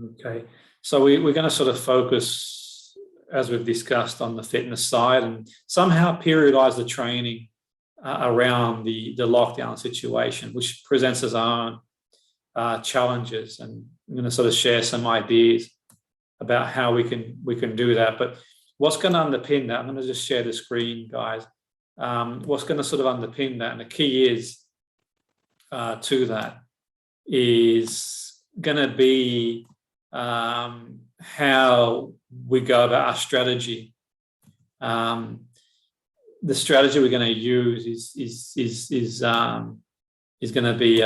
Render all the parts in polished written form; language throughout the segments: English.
Okay. So we're going to sort of focus, as we've discussed, on the fitness side and somehow periodize the training around the lockdown situation, which presents its own challenges. And I'm going to sort of share some ideas about how we can do that. But what's going to underpin that, I'm going to just share the screen, guys. What's going to sort of underpin that, and the key is to that, is going to be how we go about our strategy. The strategy we're going to use is going to be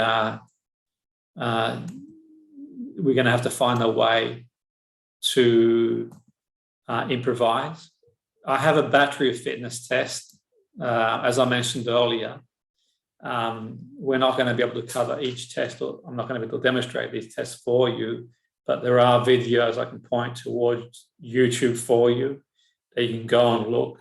we're going to have to find a way to improvise. I have a battery of fitness tests, as I mentioned earlier. We're not going to be able to cover each test, or I'm not going to be able to demonstrate these tests for you, but there are videos I can point towards YouTube for you that you can go and look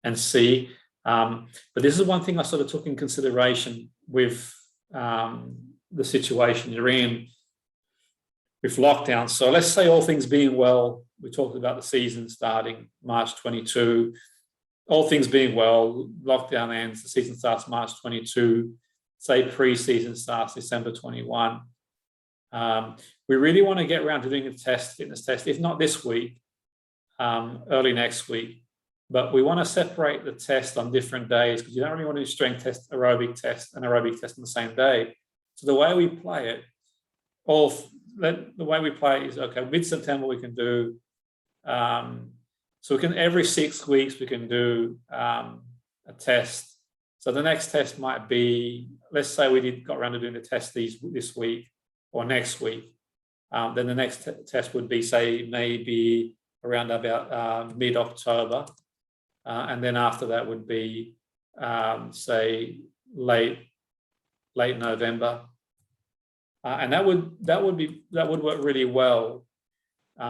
and see. But this is one thing I sort of took in consideration with the situation you're in with lockdown. So let's say all things being well, we talked about the season starting March 22. All things being well, lockdown ends, the season starts March 22, say pre-season starts December 21. We really want to get around to doing a fitness test, if not this week, early next week. But we want to separate the test on different days, because you don't really want to do strength test, aerobic test, and aerobic test on the same day. So the way we play it, is, okay, mid-September we can do, so we can, every 6 weeks we can do a test. So the next test might be, let's say we got around to doing the test this week or next week. Then the next test would be, say, maybe around about mid-October. And then after that would be, say, late November. And that would work really well.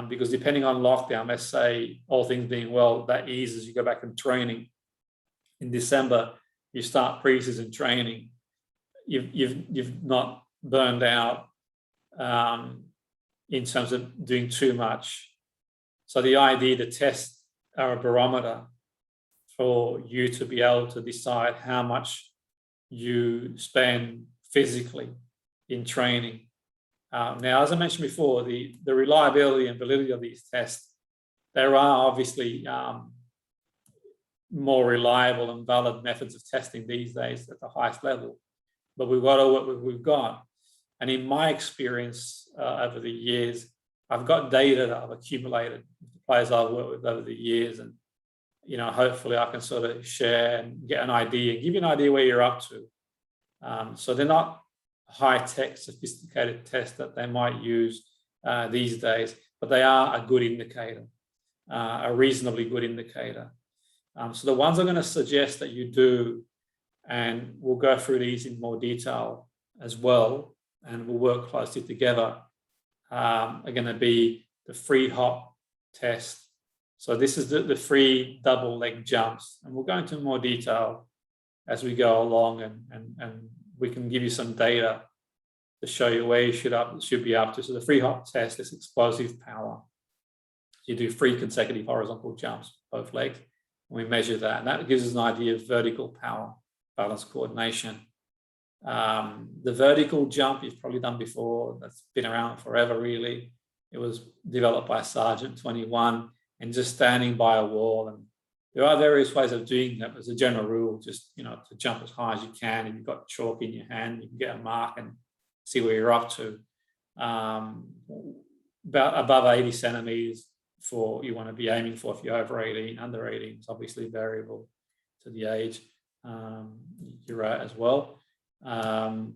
Because depending on lockdown, let's say all things being well, that eases, you go back in training. In December, you start pre-season training. You've not burned out in terms of doing too much. So the idea, the tests are a barometer for you to be able to decide how much you spend physically in training. Now, as I mentioned before, the reliability and validity of these tests, there are obviously more reliable and valid methods of testing these days at the highest level, but we've got to work with what we've got. And in my experience over the years, I've got data that I've accumulated with the players I've worked with over the years, and hopefully I can sort of share and get an idea, give you an idea where you're up to. So they're not high-tech, sophisticated tests that they might use these days, but they are a good indicator, a reasonably good indicator. So the ones I'm going to suggest that you do, and we'll go through these in more detail as well, and we'll work closely together, are going to be the free hop test. So this is the free double leg jumps, and we'll go into more detail as we go along, and we can give you some data to show you where you should be up to. So the free hop test is explosive power. You do 3 consecutive horizontal jumps, both legs, and we measure that. And that gives us an idea of vertical power, balance, coordination. The vertical jump you've probably done before. That's been around forever, really. It was developed by Sergeant 21, and just standing by a wall. And there are various ways of doing that. As a general rule, just to jump as high as you can. If you've got chalk in your hand, you can get a mark and see where you're up to. About above 80 centimeters for you want to be aiming for. If you're over 18, under 18, it's obviously variable to the age you're at as well. The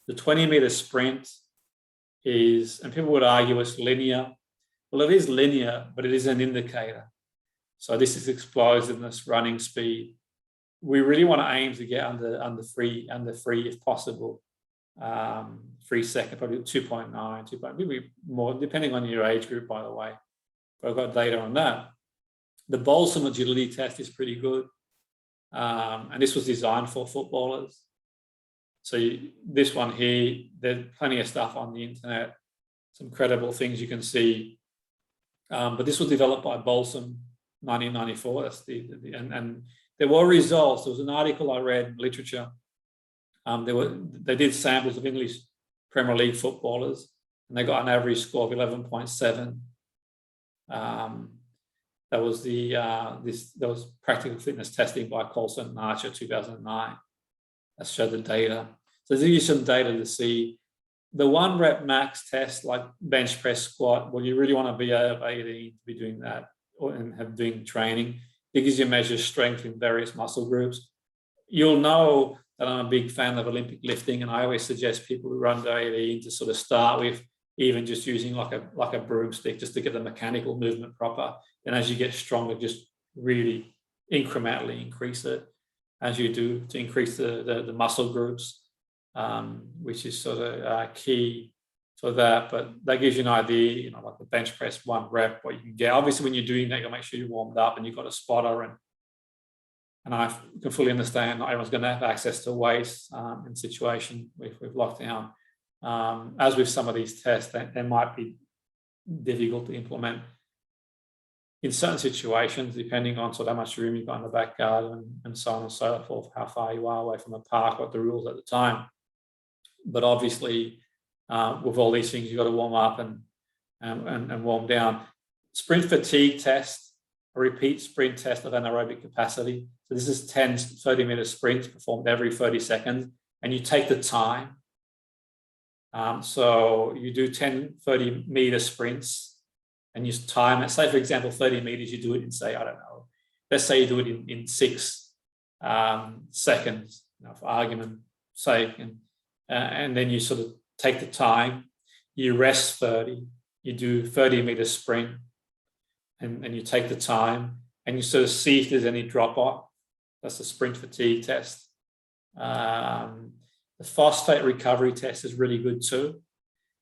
20-meter sprint is, and people would argue it's linear. Well, it is linear, but it is an indicator. So this is explosiveness, running speed. We really want to aim to get under three if possible. 3 seconds, probably 2.9, 2. Maybe more, depending on your age group, by the way. But I've got data on that. The Bolson agility test is pretty good. And this was designed for footballers. So this one here, there's plenty of stuff on the internet some credible things you can see. But this was developed by Bolson, 1994. That's and there were results. There was an article I read in literature. They did samples of English Premier League footballers, and they got an average score of 11.7. That was practical fitness testing by Colson and Archer, 2009. That showed the data. So there's you some data to see. The 1 rep max test, like bench press, squat, well, you really want to be over 18 to be doing that and doing training, because you measure strength in various muscle groups. You'll know that I'm a big fan of Olympic lifting, and I always suggest people who run to 18 to sort of start with even just using like a broomstick just to get the mechanical movement proper. And as you get stronger, just really incrementally increase it as you do to increase the muscle groups, which is sort of key for that. But that gives you an idea, like the bench press 1 rep, what you can get. Obviously, when you're doing that, you'll make sure you're warmed up and you've got a spotter. And I can fully understand not everyone's going to have access to weights in situation with lockdown. As with some of these tests, they might be difficult to implement in certain situations, depending on sort of how much room you've got in the back garden and so on and so forth, how far you are away from the park, what the rules at the time. But obviously, with all these things, you've got to warm up and warm down. Sprint fatigue test, a repeat sprint test of anaerobic capacity. So this is 10 30-meter sprints performed every 30 seconds, and you take the time. So you do 10 30-meter sprints and you time it. Say, for example, 30 meters, you do it in, say, I don't know, let's say you do it in 6 seconds, for argument's sake. And then you sort of take the time, you rest 30, you do 30-meter sprint, and you take the time and you sort of see if there's any drop off. That's the sprint fatigue test. The phosphate recovery test is really good too.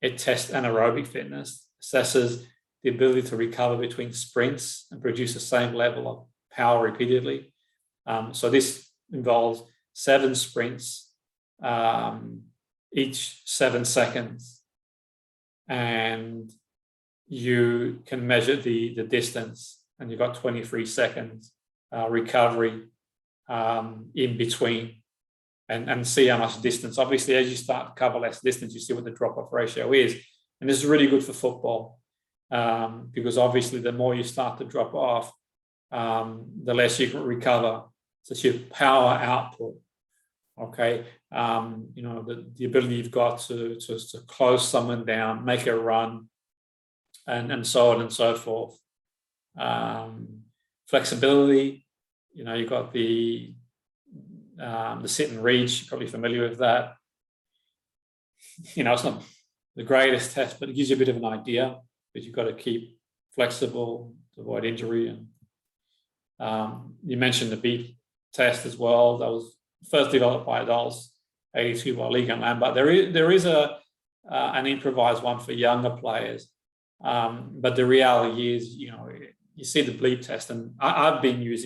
It tests anaerobic fitness, assesses the ability to recover between sprints and produce the same level of power repeatedly. So this involves 7 sprints, each 7 seconds. And you can measure the distance, and you've got 23 seconds recovery in between. And see how much distance. Obviously, as you start to cover less distance, you see what the drop-off ratio is. And this is really good for football because obviously the more you start to drop off, the less you can recover. So it's your power output, okay? The ability you've got to close someone down, make a run, and so on and so forth. Flexibility, you've got the sit and reach. You're probably familiar with that. It's not the greatest test, but it gives you a bit of an idea. But you've got to keep flexible to avoid injury. And you mentioned the beep test as well. That was first developed by adults, 82 by Liga and Lambert. There is an improvised one for younger players, but the reality is, you see the bleep test, and I've used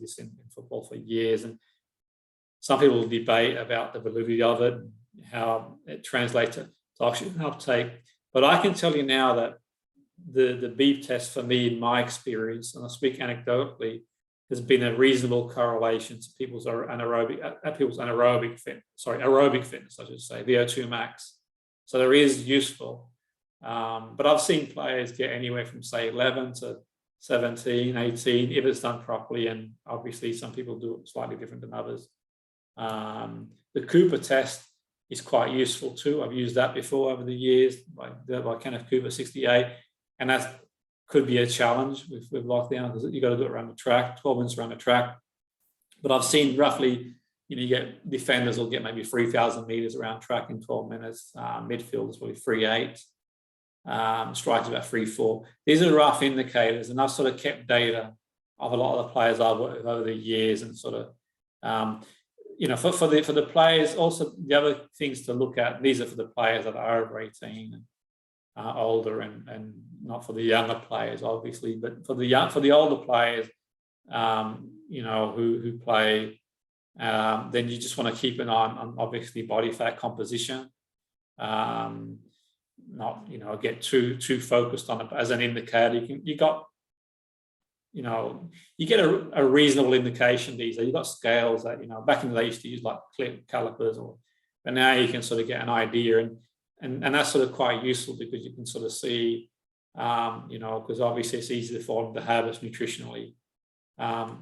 this in football for years, and some people debate about the validity of it, and how it translates to oxygen uptake. But I can tell you now that the beep test for me, in my experience, and I speak anecdotally, has been a reasonable correlation to people's aerobic fitness, I should say, VO2 max. So there is useful. But I've seen players get anywhere from, say, 11 to 17, 18, if it's done properly. And obviously some people do it slightly different than others. The Cooper test is quite useful too. I've used that before over the years by Kenneth Cooper, 68, and that could be a challenge with lockdown because you've got to do it around the track, 12 minutes around the track. But I've seen roughly, you get defenders will get maybe 3,000 meters around track in 12 minutes. Midfielders probably 3.8. Strikers about 3.4. These are rough indicators, and I've sort of kept data of a lot of the players I've worked with over the years, and sort of for the players. Also, the other things to look at, these are for the players that are over 18 and older, and not for the younger players, obviously, but for the older players, who play, then you just want to keep an eye on obviously body fat composition. not get too focused on it as an indicator. You get a reasonable indication these days. You've got scales that back in the day you used to use like clip calipers, but now you can sort of get an idea, and that's sort of quite useful because you can sort of see, because obviously it's easy to fall into habits nutritionally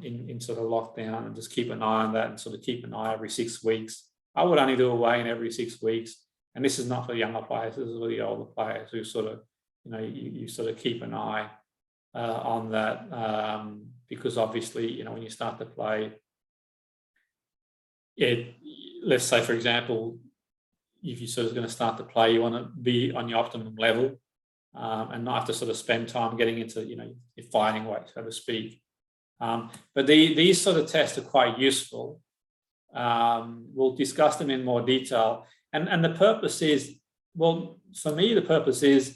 in sort of lockdown, and just keep an eye on that and sort of keep an eye every 6 weeks. I would only do a weigh-in every 6 weeks. And this is not for the younger players, this is for the older players who sort of, you sort of keep an eye on that, because obviously, when you start to play, let's say, for example, if you're sort of going to start to play, you want to be on your optimum level and not have to sort of spend time getting into, your fighting weight, so to speak. But these sort of tests are quite useful. We'll discuss them in more detail. And the purpose is, well, for me, the purpose is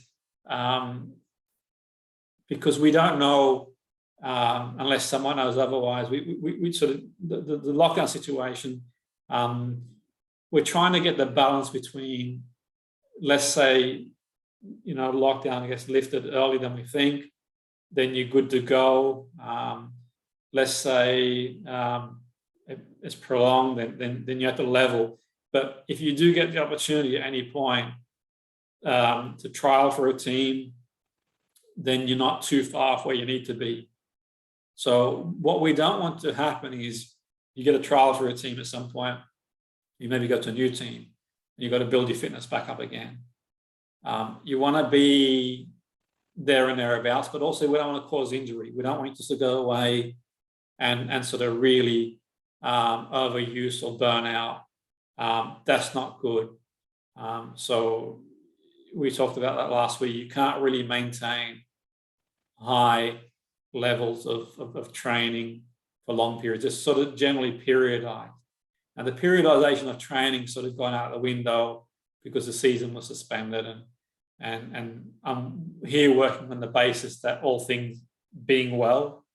because we don't know, unless someone knows otherwise, we sort of, the lockdown situation, we're trying to get the balance between, let's say, lockdown gets lifted earlier than we think, then you're good to go. Let's say it's prolonged, then you have to level. But if you do get the opportunity at any point to trial for a team, then you're not too far off where you need to be. So what we don't want to happen is you get a trial for a team at some point, you maybe go to a new team, and you've got to build your fitness back up again. You want to be there and thereabouts, but also we don't want to cause injury. We don't want you just to go away and sort of really overuse or burn out. That's not good. So we talked about that last week. You can't really maintain high levels of training for long periods. It's sort of generally periodized. And the periodization of training sort of gone out the window because the season was suspended. And I'm here working on the basis that all things being well,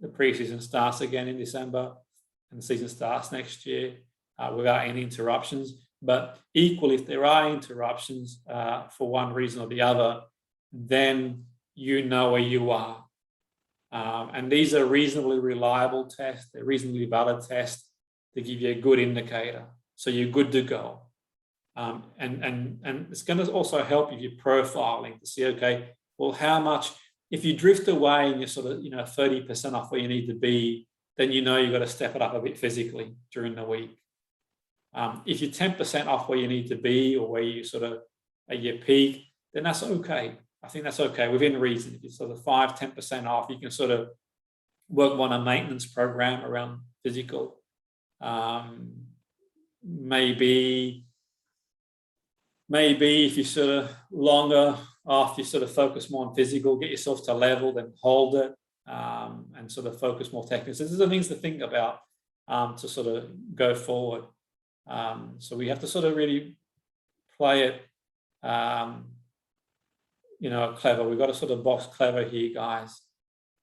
the preseason starts again in December and the season starts next year without any interruptions. But equally, if there are interruptions for one reason or the other, then you know where you are. And these are reasonably reliable tests. They're reasonably valid tests to give you a good indicator. So you're good to go. And it's going to also help if you're profiling to see, okay, well, how much, if you drift away and you're sort of, 30% off where you need to be, then you've got to step it up a bit physically during the week. If you're 10% off where you need to be or where you sort of at your peak, then that's okay. I think that's okay within reason. If you're sort of 5-10% off, you can sort of work on a maintenance program around physical. Maybe if you're sort of longer off, you sort of focus more on physical, get yourself to level, then hold it, and sort of focus more technical. So these are things to think about to sort of go forward. So we have to sort of really play it, clever. We've got to sort of box clever here, guys,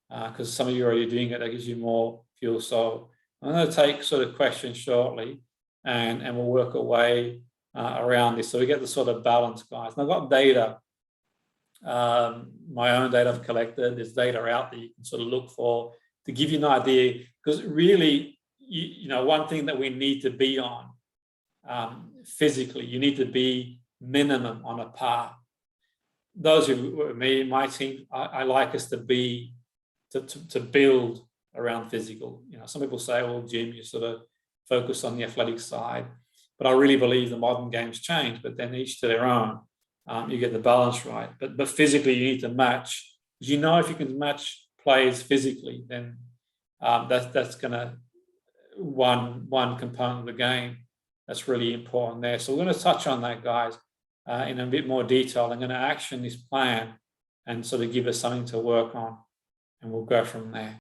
because some of you are already doing it. That gives you more fuel. So I'm going to take sort of questions shortly, and we'll work our way around this. So we get the sort of balance, guys. And I've got data, my own data I've collected. There's data out that you can sort of look for to give you an idea. Because really, one thing that we need to be on physically, you need to be minimum on a par. Those who me, my team, I like us to be to build around physical. Some people say, well, Jim, you sort of focus on the athletic side. But I really believe the modern game's changed, but then each to their own. You get the balance right. But physically, you need to match. If you can match players physically, then that's going to one component of the game that's really important there. So we're going to touch on that, guys, in a bit more detail. I'm going to action this plan and sort of give us something to work on, and we'll go from there.